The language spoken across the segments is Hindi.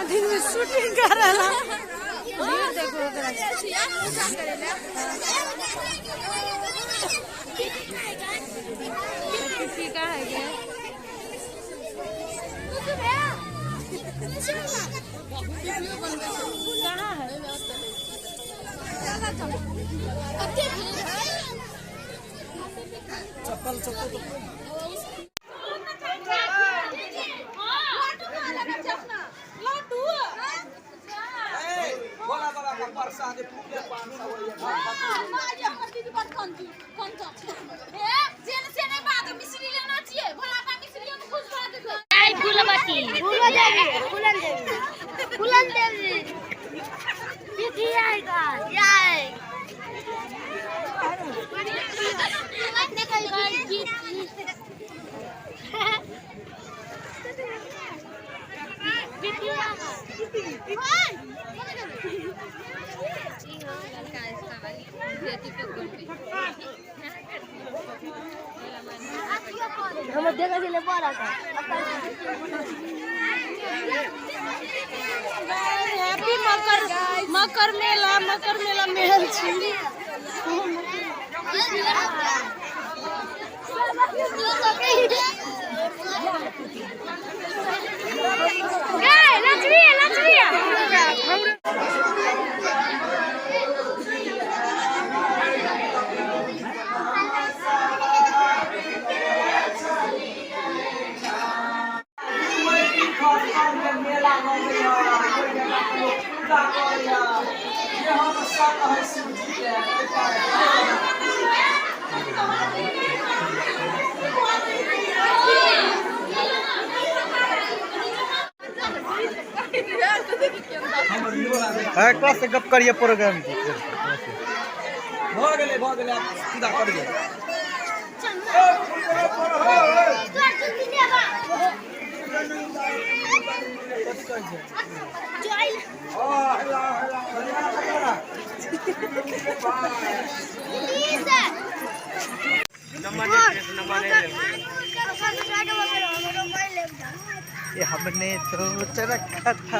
दिन में शूटिंग कर रहा देखो का है क्या कहाँ है चप्पल चप्पल हम देखा चले बड़ा का हैप्पी मकर मेला मेल छी क्लास से गप करिए प्रोग्राम की सीधा करिए ये हमने सोच रखा था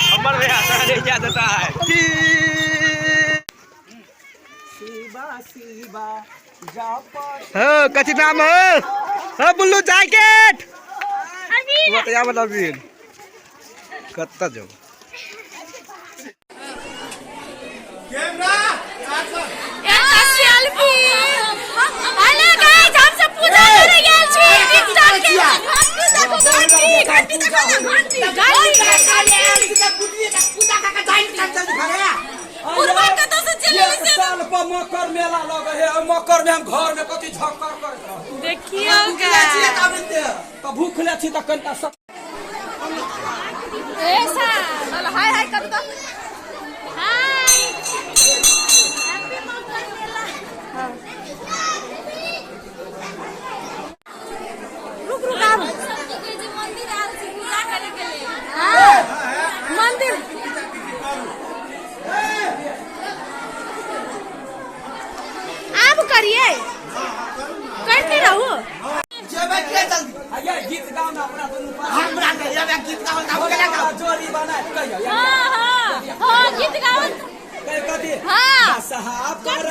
हमारे में आता है क्या देता है कथी नाम है बुल्लू जैकेट कत्ता जाओ मकर मेला लगे है मकर में हम घर में कथी झक्कर कर देखियो तो भूख ले छी त कनटा सब ऐसा हाय हाय कर दो हाय हैप्पी मकर मेला रुक रुक आप मंदिर आल छी पूजा करे के लिए हां मंदिर आप करिए करते रहो जेबे के जल्दी आइए गीत गाओ ना अपना दोनों हमरा के ये गीत गाओ ना हो गया जोड़ी बना कहियो हां गीत गाओ कथी हां साहब कर